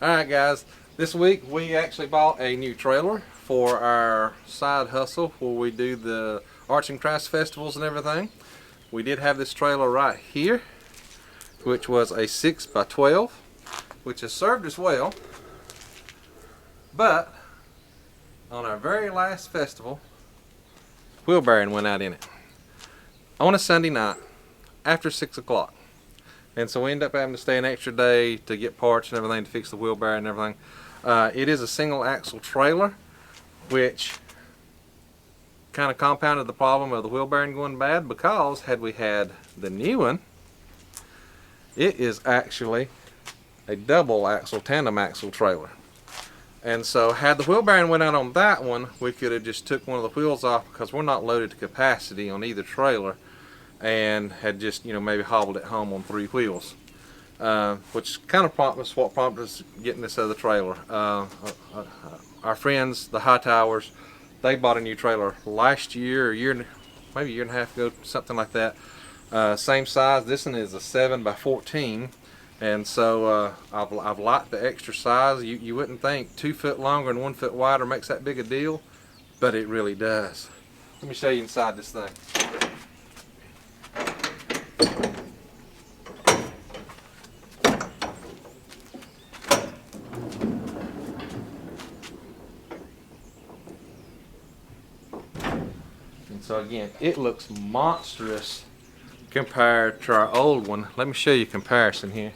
Alright guys, this week we actually bought a new trailer for our side hustle where we do the arts and crafts festivals and everything. We did have this trailer right here, which was a 6x12, which has served us well, but on our very last festival, wheel bearing went out in it on a Sunday night after 6 o'clock. And so we ended up having to stay an extra day to get parts and everything to fix the wheel bearing and everything. It is a single axle trailer, which kind of compounded the problem of the wheel bearing going bad, because had we had the new one, it is actually a double axle, tandem axle trailer. And so had the wheel bearing went out on that one, we could have just took one of the wheels off, because we're not loaded to capacity on either trailer, and had just, maybe hobbled it home on 3 wheels, which kind of prompted us getting this other trailer. Our friends, the Hightowers, they bought a new trailer last year, maybe a year and a half ago, something like that. Same size. This one is a 7x14, and so I've liked the extra size. You wouldn't think 2 foot longer and 1 foot wider makes that big a deal, but it really does. Let me show you inside this thing. So again, it looks monstrous compared to our old one. Let me show you a comparison here.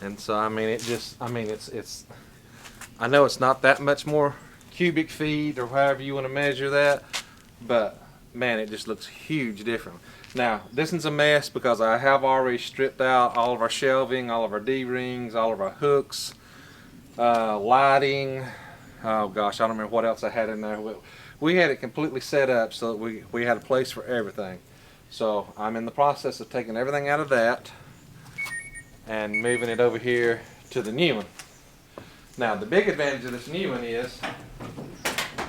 And so I mean, it's I know it's not that much more cubic feet or however you want to measure that, but man, it just looks huge different. Now this one's a mess because I have already stripped out all of our shelving, all of our D-rings, all of our hooks, lighting. Oh gosh, I don't remember what else I had in there. We had it completely set up so that we had a place for everything. So I'm in the process of taking everything out of that and moving it over here to the new one. Now the big advantage of this new one is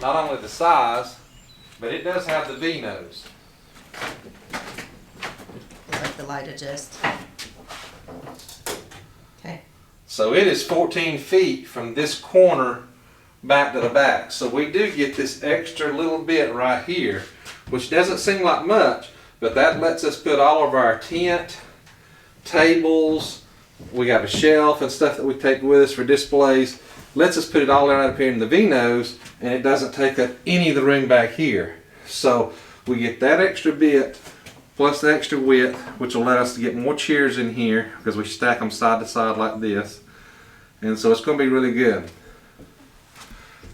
not only the size, but it does have the V-nose. Like the light adjust. Okay. So it is 14 feet from this corner back to the back. So we do get this extra little bit right here, which doesn't seem like much, but that lets us put all of our tent, tables, we got a shelf and stuff that we take with us for displays, lets us put it all right up here in the V-nose, and it doesn't take up any of the room back here. So we get that extra bit plus the extra width, which will let us get more chairs in here because we stack them side to side like this. And so it's going to be really good.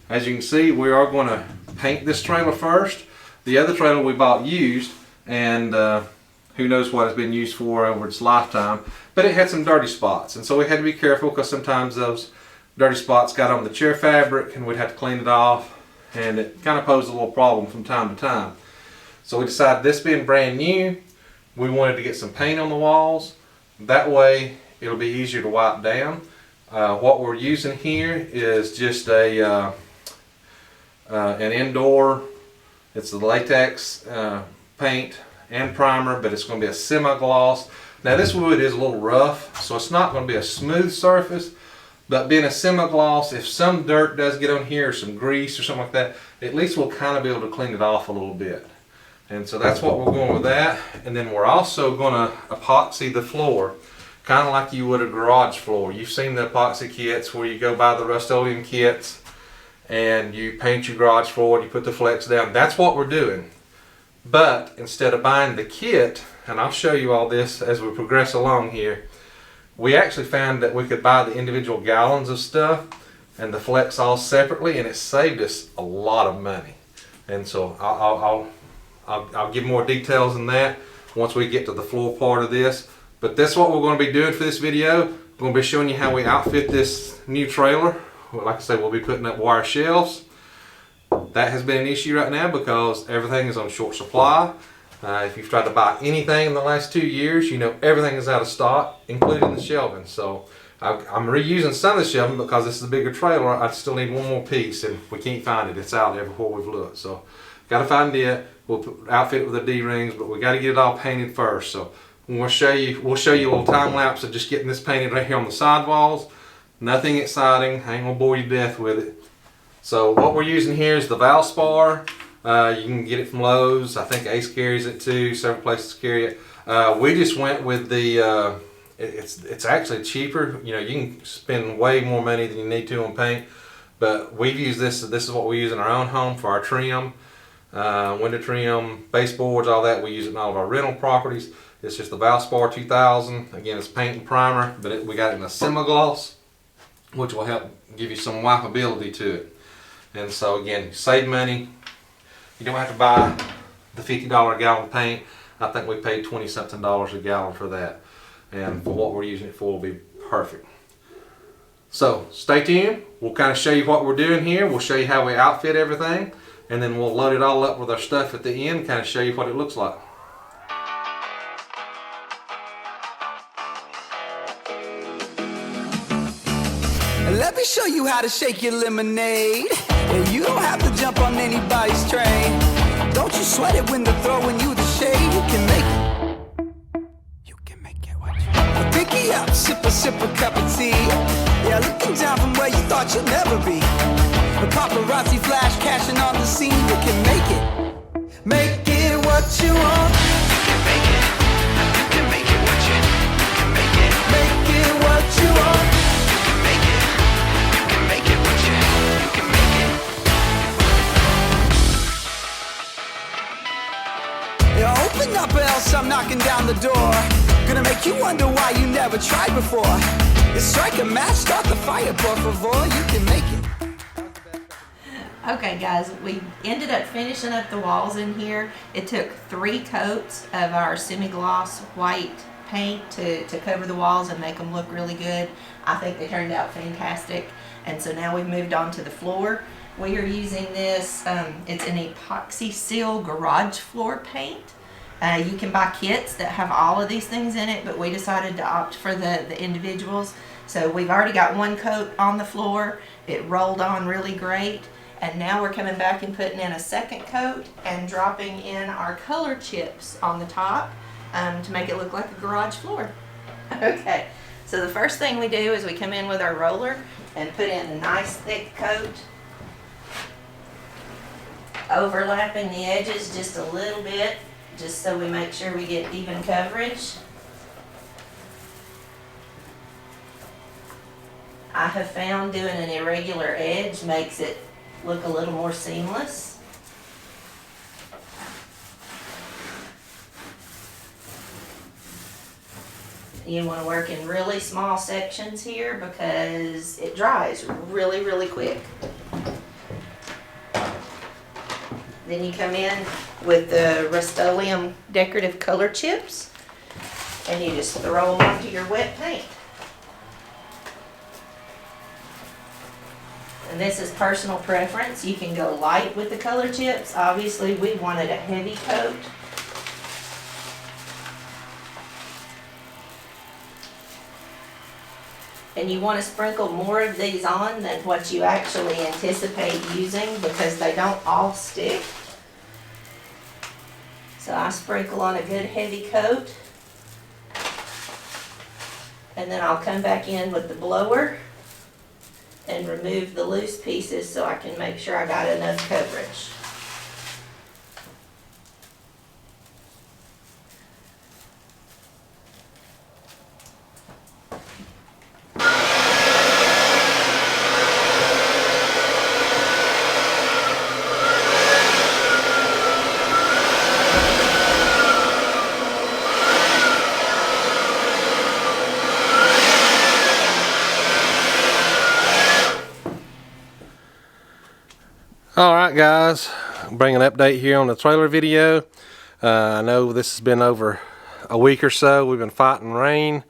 As you can see, we are going to paint this trailer first. The other trailer we bought used, and who knows what it's been used for over its lifetime, but it had some dirty spots, and so we had to be careful because sometimes those dirty spots got on the chair fabric and we'd have to clean it off, and it kind of posed a little problem from time to time. So we decided, this being brand new, we wanted to get some paint on the walls. That way it'll be easier to wipe down. What we're using here is just an indoor, it's the latex paint and primer, but it's going to be a semi-gloss. Now this wood is a little rough, so it's not going to be a smooth surface, but being a semi-gloss, if some dirt does get on here or some grease or something like that, at least we'll kind of be able to clean it off a little bit. And so that's what we're going with that. And then we're also going to epoxy the floor, kind of like you would a garage floor. You've seen the epoxy kits where you go buy the Rust-Oleum kits and you paint your garage floor and you put the Flakes down. That's what we're doing. But instead of buying the kit, and I'll show you all this as we progress along here, we actually found that we could buy the individual gallons of stuff and the Flakes all separately, and it saved us a lot of money. And so I'll give more details on that once we get to the floor part of this. But that's what we're going to be doing for this video. We're going to be showing you how we outfit this new trailer. Like I said, we'll be putting up wire shelves. That has been an issue right now because everything is on short supply. If you've tried to buy anything in the last 2 years, you know everything is out of stock, including the shelving. So I'm reusing some of the shelving because this is a bigger trailer. I still need one more piece, and we can't find it. It's out everywhere we've looked. So got to find it. We'll outfit it with the D-rings, but we got to get it all painted first. So we'll show you a little time lapse of just getting this painted right here on the sidewalls. Nothing exciting. I ain't gonna bore you to death with it. So what we're using here is the Valspar. You can get it from Lowe's. I think Ace carries it too. Several places carry it. We just went with the. It's actually cheaper. You know, you can spend way more money than you need to on paint, but we've used this. This is what we use in our own home for our trim, window trim, baseboards, all that. We use it in all of our rental properties. It's just the Valspar 2000. Again, it's paint and primer, but we got it in a semi-gloss, which will help give you some wipeability to it. And so again, save money. You don't have to buy the $50 a gallon paint. I think we paid $20-something a gallon for that. And for what we're using it for, will be perfect. So stay tuned. We'll kind of show you what we're doing here. We'll show you how we outfit everything. And then we'll load it all up with our stuff at the end, kind of show you what it looks like. Let me show you how to shake your lemonade. And you don't have to jump on anybody's train. Don't you sweat it when they're throwing you the shade. You can make it. You can make it. Watch it. Picky up, sip a cup of tea. Yeah, looking down from where you thought you'd never be. The paparazzi flash cashing on the scene. You can make it. Make it what you want. You can make it. You can make it what you can make it. Make it what you want. Open up or else I'm knocking down the door. Gonna make you wonder why you never tried before. You strike a match, start the fire, por favor. You can make it. Okay guys, we ended up finishing up the walls in here. It took 3 coats of our semi-gloss white paint to cover the walls and make them look really good. I think they turned out fantastic. And so now we've moved on to the floor. We are using this, it's an epoxy seal garage floor paint. You can buy kits that have all of these things in it, but we decided to opt for the individuals. So we've already got 1 coat on the floor. It rolled on really great. And now we're coming back and putting in a 2nd coat and dropping in our color chips on the top to make it look like a garage floor. Okay, so the first thing we do is we come in with our roller and put in a nice thick coat, overlapping the edges just a little bit, just so we make sure we get even coverage. I have found doing an irregular edge makes it look a little more seamless. You want to work in really small sections here because it dries really, really quick. Then you come in with the Rust-Oleum decorative color chips and you just throw them onto your wet paint. And this is personal preference. You can go light with the color chips. Obviously, we wanted a heavy coat. And you want to sprinkle more of these on than what you actually anticipate using because they don't all stick. So I sprinkle on a good heavy coat. And then I'll come back in with the blower and remove the loose pieces so I can make sure I got enough coverage. Alright guys, bring an update here on the trailer video. I know this has been over a week or so. We've been fighting rain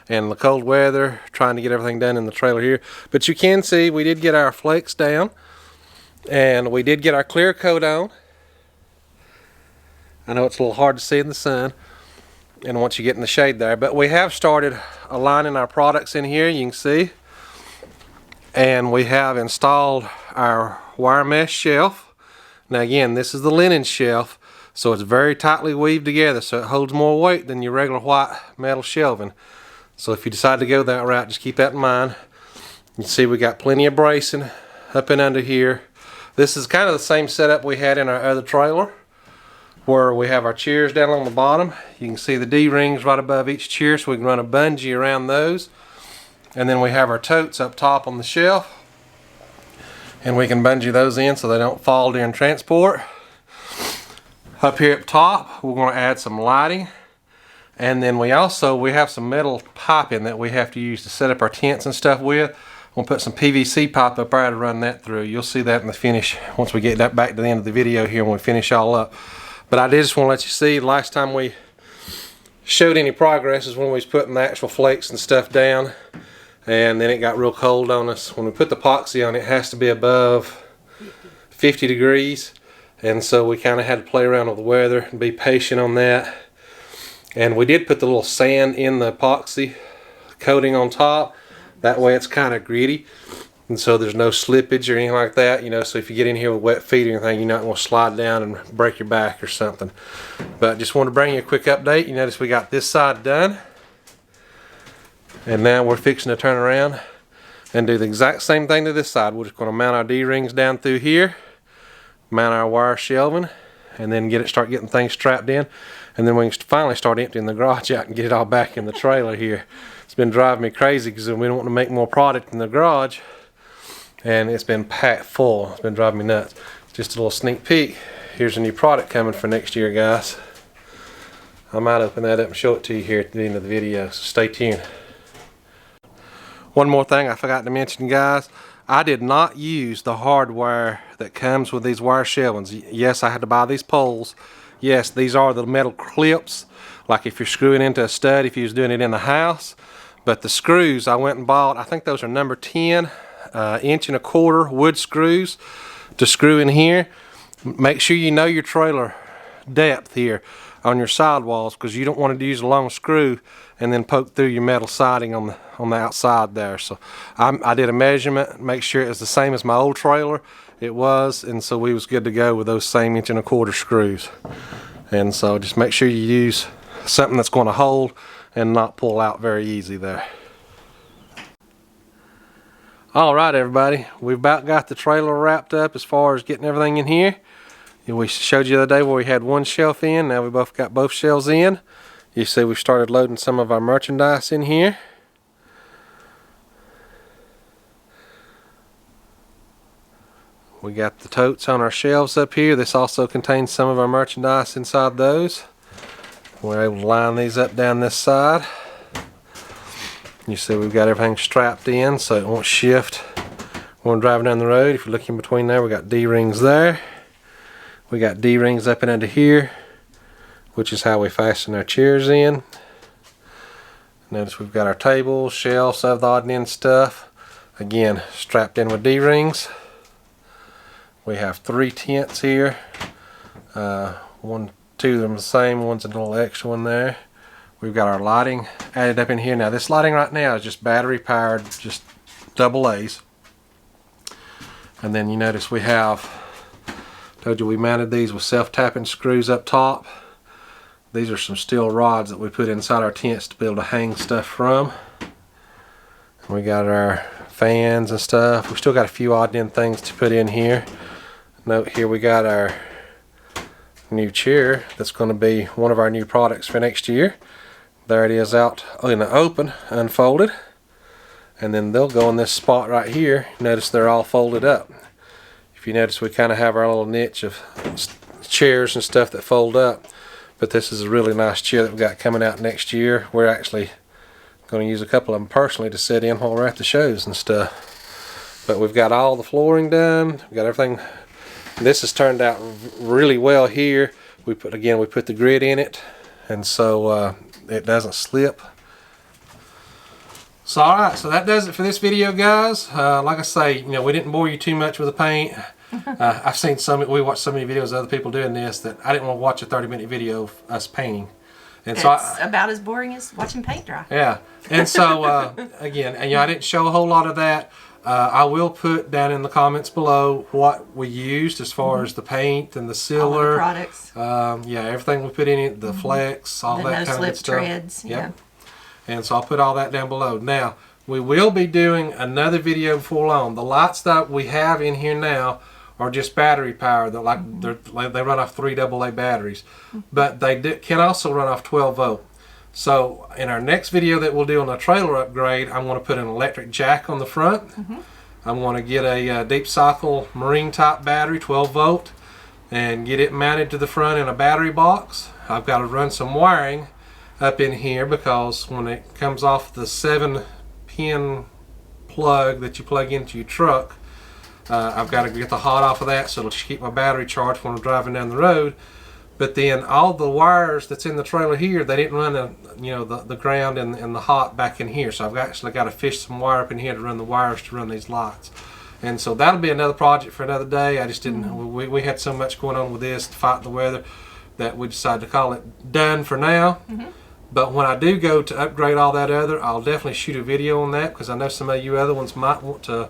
and the cold weather, trying to get everything done in the trailer here. But you can see we did get our flakes down and we did get our clear coat on. I know it's a little hard to see in the sun and once you get in the shade there, but we have started aligning our products in here, you can see. And we have installed our wire mesh shelf. Now again, this is the linen shelf, So it's very tightly weaved together, so it holds more weight than your regular white metal shelving. So if you decide to go that route, just keep that in mind. You can see we got plenty of bracing up and under here. This is kind of the same setup we had in our other trailer, where we have our chairs down on the bottom. You can see the D-rings right above each chair, so we can run a bungee around those. And then we have our totes up top on the shelf, and we can bungee those in so they don't fall during transport. Up here up top, we're going to add some lighting. And then we have some metal piping that we have to use to set up our tents and stuff with. We'll put some PVC pipe up there to run that through. You'll see that in the finish once we get that back to the end of the video here when we finish all up. But I did just want to let you see, the last time we showed any progress is when we was putting the actual flakes and stuff down. And then it got real cold on us. When we put the epoxy on, it has to be above 50 degrees. And so we kind of had to play around with the weather and be patient on that. And we did put the little sand in the epoxy coating on top. That way it's kind of gritty. And so there's no slippage or anything like that. You know, so if you get in here with wet feet or anything, you're not going to slide down and break your back or something. But just wanted to bring you a quick update. You notice we got this side done. And now we're fixing to turn around and do the exact same thing to this side. We're just going to mount our D-rings down through here, mount our wire shelving, and then start getting things strapped in. And then we can finally start emptying the garage out and get it all back in the trailer here. It's been driving me crazy because we don't want to make more product in the garage. And it's been packed full. It's been driving me nuts. Just a little sneak peek. Here's a new product coming for next year, guys. I might open that up and show it to you here at the end of the video, so stay tuned. One more thing I forgot to mention, guys. I did not use the hardware that comes with these wire shelvings. Yes, I had to buy these poles. Yes, these are the metal clips, like if you're screwing into a stud, if you was doing it in the house. But the screws I went and bought, I think those are number 10, 1.25 inch wood screws to screw in here. Make sure you know your trailer depth here on your sidewalls, because you don't want to use a long screw and then poke through your metal siding on the outside there. So I did a measurement, make sure it was the same as my old trailer. It was, and so we was good to go with those same 1.25 inch screws. And so just make sure you use something that's going to hold and not pull out very easy there. All right, everybody, we've about got the trailer wrapped up as far as getting everything in here. We showed you the other day where we had one shelf in. Now we both got both shelves in. You see we started loading some of our merchandise in here. We got the totes on our shelves up here. This also contains some of our merchandise inside those. We're able to line these up down this side. You see we've got everything strapped in so it won't shift when we're driving down the road. If you look in between there, we got D-rings there. We got D-rings up and under here, which is how we fasten our chairs in. Notice we've got our tables, shelves, of the odd and end stuff. Again, strapped in with D-rings. We have 3 tents here. Two of them the same, one's a little extra one there. We've got our lighting added up in here. Now this lighting right now is just battery powered, just AA. And then you notice we have, told you we mounted these with self-tapping screws up top. These are some steel rods that we put inside our tents to be able to hang stuff from. And we got our fans and stuff. We still got a few odd end things to put in here. Note here we got our new chair that's going to be one of our new products for next year. There it is out in the open, unfolded. And then they'll go in this spot right here. Notice they're all folded up. If you notice, we kind of have our little niche of chairs and stuff that fold up. But this is a really nice chair that we've got coming out next year. We're actually going to use a couple of them personally to sit in while we're at the shows and stuff. But we've got all the flooring done. We've got everything. This has turned out really well here. We put the grit in it, and so it doesn't slip. So alright, so that does it for this video, guys. Like I say, we didn't bore you too much with the paint. I've seen we watched so many videos of other people doing this that I didn't want to watch a 30-minute video of us painting. And it's so about as boring as watching paint dry. Yeah, and so again, I didn't show a whole lot of that. I will put down in the comments below what we used as far as the paint and the sealer. All of the products. Yeah, everything we put in it, the Flex, all The that kind of no-slip good stuff. treads. Yep. And so I'll put all that down below. Now, we will be doing another video before long. The lights that we have in here now are just battery powered. They run off 3 AA batteries, but they can also run off 12 volt. So in our next video that we'll do on a trailer upgrade, I'm going to put an electric jack on the front. I'm going to get a deep cycle marine type battery, 12 volt, and get it mounted to the front in a battery box. I've got to run some wiring up in here because when it comes off the 7-pin plug that you plug into your truck, I've got to get the hot off of that so it'll keep my battery charged when I'm driving down the road. But then all the wires that's in the trailer here, they didn't run the ground and the hot back in here. So I've actually got to fish some wire up in here to run the wires to run these lights. And so that'll be another project for another day. I just didn't, we had so much going on with this to fight the weather that we decided to call it done for now. But when I do go to upgrade all that other, I'll definitely shoot a video on that because I know some of you other ones might want to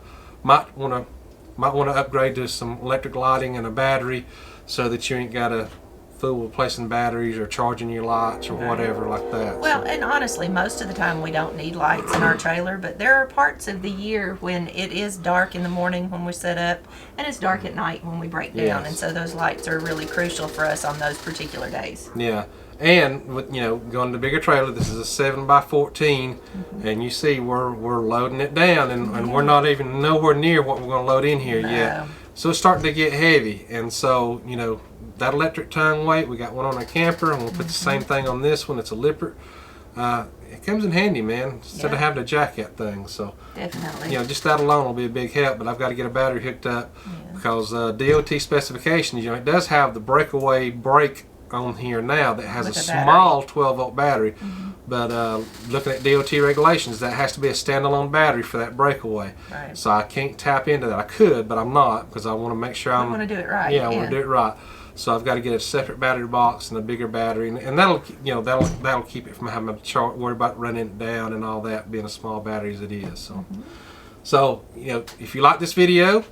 upgrade to some electric lighting and a battery so that you ain't got to fool replacing batteries or charging your lights or whatever like that. Well, and honestly, most of the time we don't need lights in our trailer, but there are parts of the year when it is dark in the morning when we set up and it's dark at night when we break down, and so those lights are really crucial for us on those particular days. Yeah. And with, going to the bigger trailer, this is a 7x14, and you see we're loading it down, and we're not even nowhere near what we're going to load in here yet. So it's starting to get heavy, and so that electric tongue weight, we got one on a camper, and we'll put the same thing on this one. It's a Lippert. It comes in handy, man, instead of having to jack that thing. So definitely, just that alone will be a big help. But I've got to get a battery hooked up because DOT specifications, it does have the breakaway brake on here now that has a small 12 volt battery, but looking at DOT regulations, that has to be a standalone battery for that breakaway. So I can't tap into that. I could, but I'm not because I want to make sure I want to do it right. I want to do it right. So I've got to get a separate battery box and a bigger battery, and that'll keep it from having to worry about running it down and all that, being a small battery as it is. So if you like this video,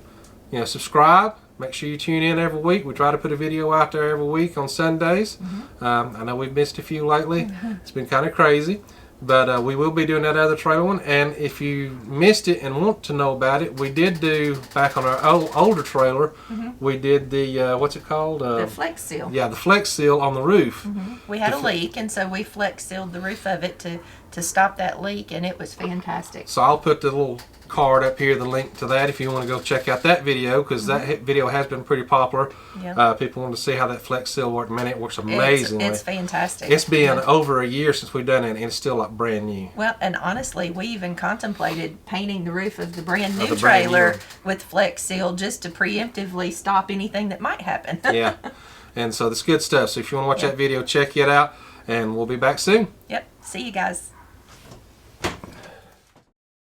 subscribe. Make sure you tune in every week. We try to put a video out there every week on Sundays. I know we've missed a few lately. It's been kind of crazy. But we will be doing that other trailer one. And if you missed it and want to know about it, we did do, back on our older trailer, we did the, what's it called? The Flex Seal. Yeah, the Flex Seal on the roof. We had a leak, and so we Flex Sealed the roof of it to stop that leak, and it was fantastic. So I'll put the little card up here, the link to that, if you want to go check out that video, because that video has been pretty popular. People want to see how that Flex Seal works. Man, it works amazingly. It's fantastic. It's been over a year since we've done it, and it's still like brand new. Well, and honestly, we even contemplated painting the roof of the brand new trailer with Flex Seal just to preemptively stop anything that might happen. Yeah, and so that's good stuff. So if you want to watch that video, check it out, and we'll be back soon. Yep. See you guys.